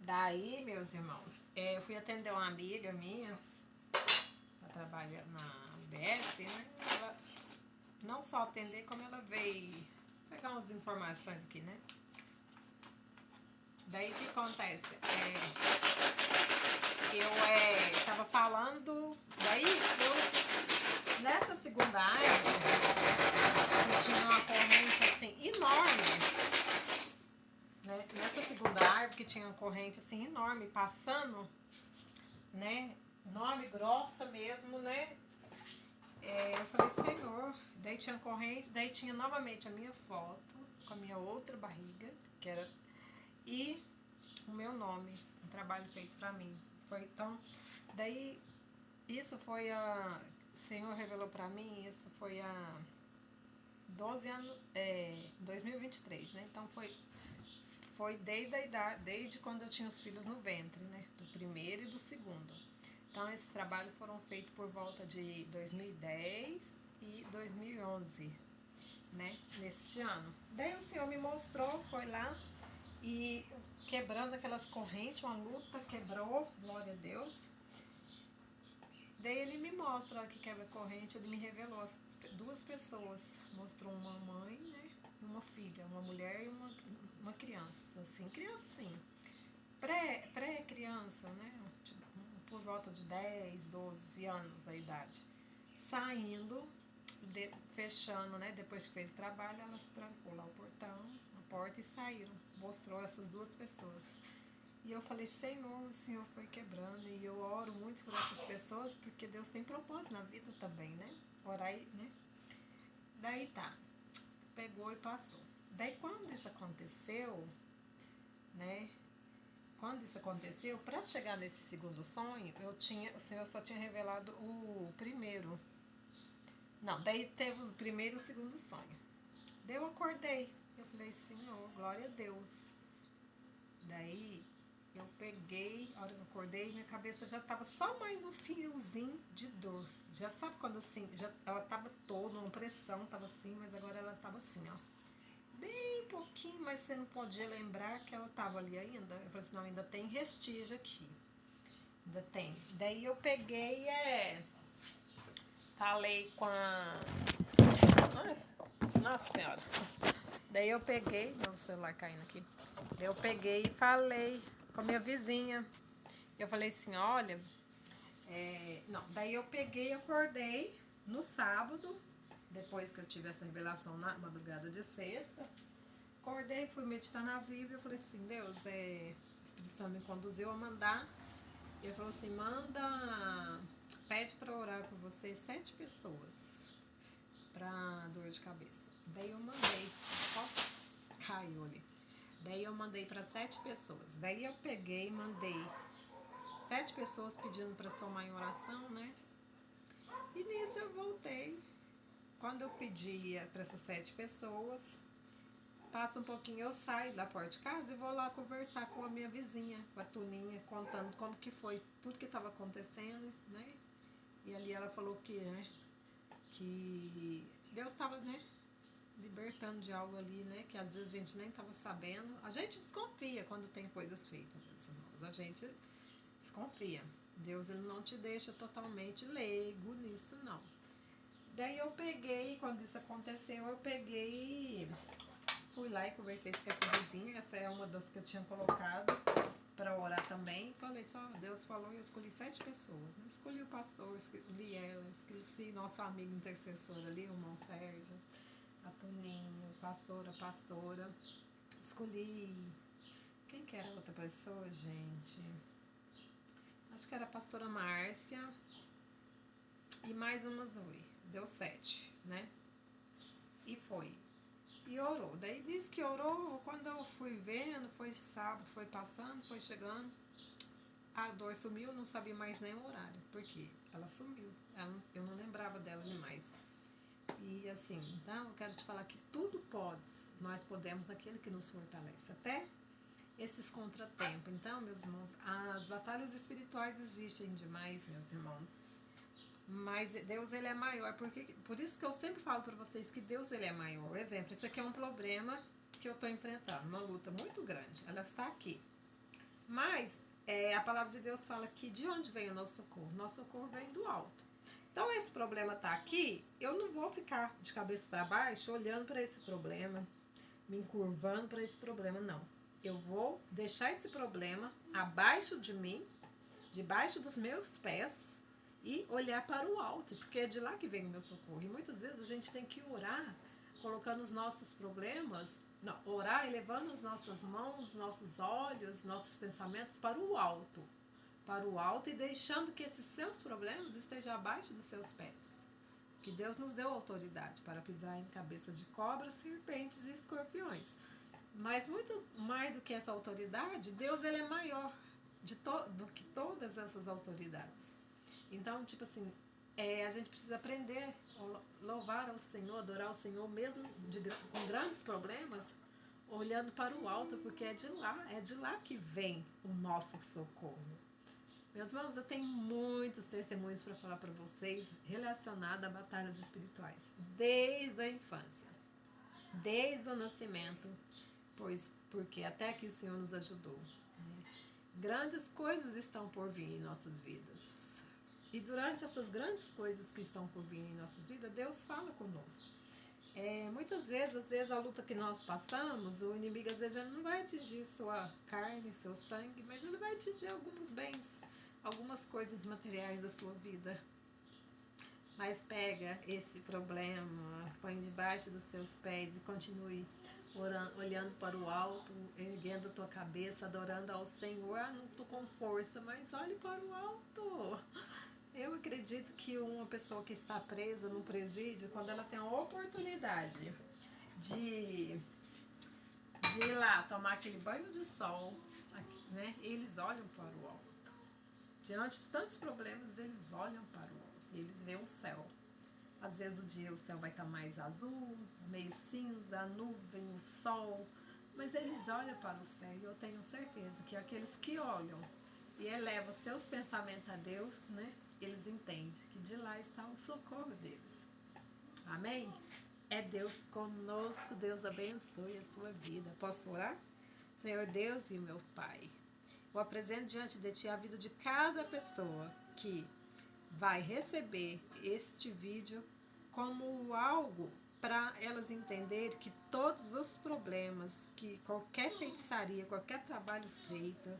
Daí, meus irmãos, eu fui atender uma amiga minha, ela trabalha na UBS, né? Ela não só atender, como ela veio pegar umas informações aqui, né? Daí o que acontece? Eu estava falando, daí eu, nessa segunda árvore, que tinha uma corrente assim enorme, né? Nessa segunda árvore que tinha uma corrente assim enorme passando, né? Enorme, grossa mesmo, né? Eu falei, Senhor, daí tinha corrente, daí tinha novamente a minha foto com a minha outra barriga, que era, e o meu nome, um trabalho feito pra mim. Foi então, daí isso foi o Senhor revelou pra mim, isso foi há 12 anos, 2023, né? Então foi desde a idade, desde quando eu tinha os filhos no ventre, né? Do primeiro e do segundo. Então, esses trabalhos foram feitos por volta de 2010 e 2011, né? Neste ano. Daí o Senhor me mostrou, foi lá e quebrando aquelas correntes, uma luta, quebrou, glória a Deus. Daí ele me mostra que quebra corrente, ele me revelou as duas pessoas. Mostrou uma mãe, né? Uma filha, uma mulher e uma criança. Assim, criança sim. Pré-criança, né? Tipo, por volta de 10, 12 anos da idade. Saindo, fechando, né? Depois que fez o trabalho, elas trancou lá o portão, a porta e saíram. Mostrou essas duas pessoas. E eu falei, Senhor, o Senhor foi quebrando. E eu oro muito por essas pessoas, porque Deus tem propósito na vida também, né? Orar, né? Daí tá, pegou e passou. Daí quando isso aconteceu, né? Quando isso aconteceu, para chegar nesse segundo sonho, o Senhor só tinha revelado o primeiro. Não, daí teve o primeiro e o segundo sonho. Daí eu acordei. Eu falei, Senhor, glória a Deus. Daí eu peguei, a hora que eu acordei, minha cabeça já tava só mais um fiozinho de dor. Já sabe quando assim, ela tava toda, uma pressão, tava assim, mas agora ela estava assim, ó. Bem pouquinho, mas você não podia lembrar que ela tava ali ainda. Eu falei assim, não, ainda tem restígio aqui. Ainda tem. Daí eu peguei, falei com a... Ai, nossa senhora. Daí eu peguei, meu celular caindo aqui. Daí eu peguei e falei com a minha vizinha. Eu falei assim, olha, não, daí eu peguei e acordei no sábado, depois que eu tive essa revelação na madrugada de sexta. Acordei, fui meditar na Bíblia, eu falei assim, Deus, o Espírito Santo me conduziu a mandar. Ele falou assim, pede para orar por você 7 pessoas pra dor de cabeça. Daí eu mandei, ó, caiu ali. Daí eu mandei para 7 pessoas. Daí eu peguei e mandei 7 pessoas pedindo para somar em oração, né? E nisso eu voltei. Quando eu pedi para essas 7 pessoas, passa um pouquinho, eu saio da porta de casa e vou lá conversar com a minha vizinha, com a Tuninha, contando como que foi tudo que estava acontecendo, né? E ali ela falou que Deus estava, né, libertando de algo ali, né, que às vezes a gente nem estava sabendo. A gente desconfia quando tem coisas feitas, meus irmãos. A gente desconfia. Deus, ele não te deixa totalmente leigo nisso, não. Daí eu peguei, quando isso aconteceu, eu peguei, fui lá e conversei com essa vizinha. Essa é uma das que eu tinha colocado para orar também. Falei só, Deus falou e eu escolhi 7 pessoas. Né? Escolhi o pastor, escolhi ela, escolhi nosso amigo intercessor ali, o irmão Sérgio, a Toninho, pastora, pastora. Escolhi. Quem que era outra pessoa, gente? Acho que era a pastora Márcia. E mais umas oi. Deu 7, né? E foi. E orou. Daí disse que orou, quando eu fui vendo, foi sábado, foi passando, foi chegando. A dor sumiu, não sabia mais nem o horário. Por quê? Ela sumiu. Eu não lembrava dela demais. E assim, então eu quero te falar que tudo pode, nós podemos naquele que nos fortalece. Até esses contratempos. Então, meus irmãos, as batalhas espirituais existem demais, meus irmãos. Mas Deus, ele é maior. Por isso que eu sempre falo para vocês que Deus, ele é maior. Exemplo, isso aqui é um problema que eu estou enfrentando, uma luta muito grande. Ela está aqui. Mas a palavra de Deus fala que de onde vem o nosso socorro? Nosso socorro vem do alto. Então esse problema está aqui, eu não vou ficar de cabeça para baixo olhando para esse problema, me encurvando para esse problema, não. Eu vou deixar esse problema abaixo de mim, debaixo dos meus pés e olhar para o alto, porque é de lá que vem o meu socorro. E muitas vezes a gente tem que orar, colocando os nossos problemas, não, orar elevando as nossas mãos, nossos olhos, nossos pensamentos para o alto e deixando que esses seus problemas estejam abaixo dos seus pés. Que Deus nos deu autoridade para pisar em cabeças de cobras, serpentes e escorpiões. Mas muito mais do que essa autoridade, Deus ele é maior do que todas essas autoridades. Então, tipo assim, a gente precisa aprender a louvar ao Senhor, adorar ao Senhor, mesmo com grandes problemas, olhando para o alto, porque é de lá que vem o nosso socorro. Meus irmãos, eu tenho muitos testemunhos para falar para vocês relacionados a batalhas espirituais, desde a infância, desde o nascimento, porque até que o Senhor nos ajudou. Grandes coisas estão por vir em nossas vidas. E durante essas grandes coisas que estão por vir em nossas vidas, Deus fala conosco. Muitas vezes, às vezes, a luta que nós passamos, o inimigo, às vezes, ele não vai atingir sua carne, seu sangue, mas ele vai atingir alguns bens, algumas coisas materiais da sua vida. Mas pega esse problema, põe debaixo dos teus pés e continue orando, olhando para o alto, erguendo a tua cabeça, adorando ao Senhor. Não estou com força, mas olhe para o alto. Eu acredito que uma pessoa que está presa no presídio, quando ela tem a oportunidade de ir lá tomar aquele banho de sol, né, eles olham para o alto. Diante de tantos problemas, eles olham para o alto, eles veem o céu. Às vezes o céu vai estar mais azul, meio cinza, a nuvem, o sol, mas eles olham para o céu e eu tenho certeza que aqueles que olham e elevam seus pensamentos a Deus, né, eles entendem que de lá está o socorro deles. Amém? É Deus conosco, Deus abençoe a sua vida. Posso orar? Senhor Deus e meu Pai, eu apresento diante de Ti a vida de cada pessoa que vai receber este vídeo como algo para elas entenderem que todos os problemas, que qualquer feitiçaria, qualquer trabalho feito,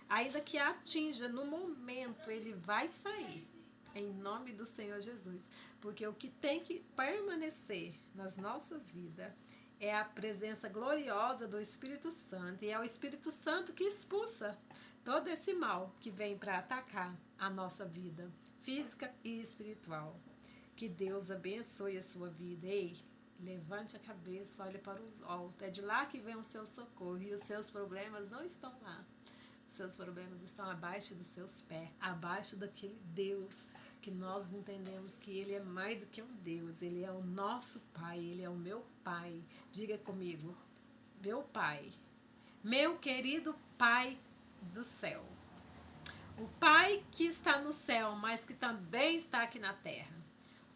ainda que atinja no momento, ele vai sair, em nome do Senhor Jesus. Porque o que tem que permanecer nas nossas vidas é a presença gloriosa do Espírito Santo, e é o Espírito Santo que expulsa todo esse mal que vem para atacar a nossa vida física e espiritual. Que Deus abençoe a sua vida. Ei, levante a cabeça, olhe para os altos. É de lá que vem o seu socorro, e os seus problemas não estão lá. Os seus problemas estão abaixo dos seus pés, abaixo daquele Deus que nós entendemos que Ele é mais do que um Deus. Ele é o nosso Pai, Ele é o meu Pai. Diga comigo, meu Pai, meu querido Pai do céu. O Pai que está no céu, mas que também está aqui na terra.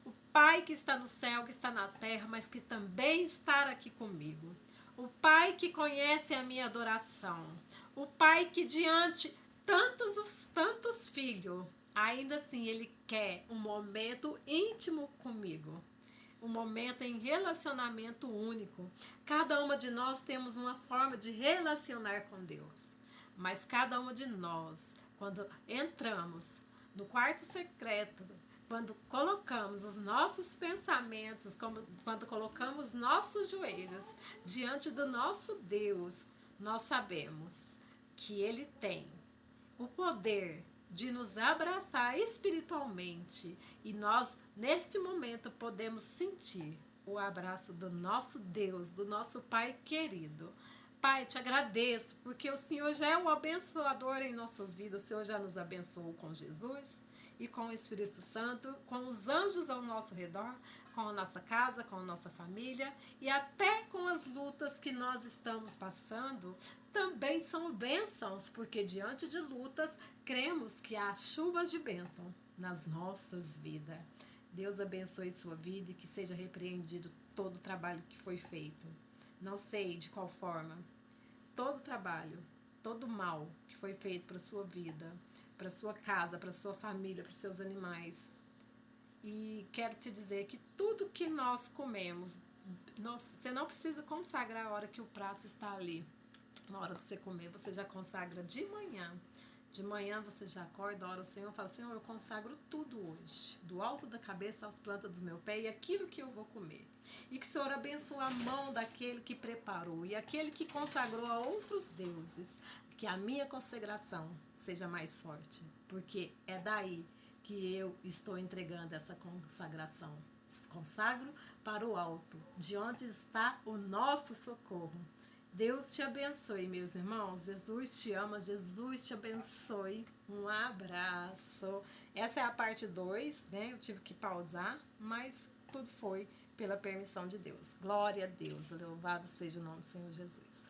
O Pai que está no céu, que está na terra, mas que também está aqui comigo. O Pai que conhece a minha adoração. O Pai que diante tantos filhos, ainda assim Ele quer um momento íntimo comigo. Um momento em relacionamento único. Cada uma de nós temos uma forma de relacionar com Deus. Mas cada uma de nós, quando entramos no quarto secreto, quando colocamos os nossos pensamentos, quando colocamos nossos joelhos diante do nosso Deus, nós sabemos que Ele tem o poder de nos abraçar espiritualmente, e nós, neste momento, podemos sentir o abraço do nosso Deus, do nosso Pai querido. Pai, te agradeço, porque o Senhor já é o abençoador em nossas vidas. O Senhor já nos abençoou com Jesus e com o Espírito Santo, com os anjos ao nosso redor, com a nossa casa, com a nossa família, e até com as lutas que nós estamos passando, também são bênçãos, porque diante de lutas, cremos que há chuvas de bênção nas nossas vidas. Deus abençoe sua vida e que seja repreendido todo o trabalho que foi feito. Não sei de qual forma. Todo trabalho todo mal que foi feito para sua vida, para sua casa, para sua família, para seus animais. E quero te dizer que tudo que nós comemos, você não precisa consagrar a hora que o prato está ali. Na hora de você comer, você já consagra de manhã. De manhã você já acorda, ora o Senhor, fala: Senhor, eu consagro tudo hoje, do alto da cabeça às plantas dos meus pés, e aquilo que eu vou comer. E que o Senhor abençoe a mão daquele que preparou e aquele que consagrou a outros deuses. Que a minha consagração seja mais forte, porque é daí que eu estou entregando essa consagração. Consagro para o alto, de onde está o nosso socorro. Deus te abençoe, meus irmãos. Jesus te ama, Jesus te abençoe. Um abraço. Essa é a parte 2, né? Eu tive que pausar, mas tudo foi pela permissão de Deus. Glória a Deus. Louvado seja o nome do Senhor Jesus.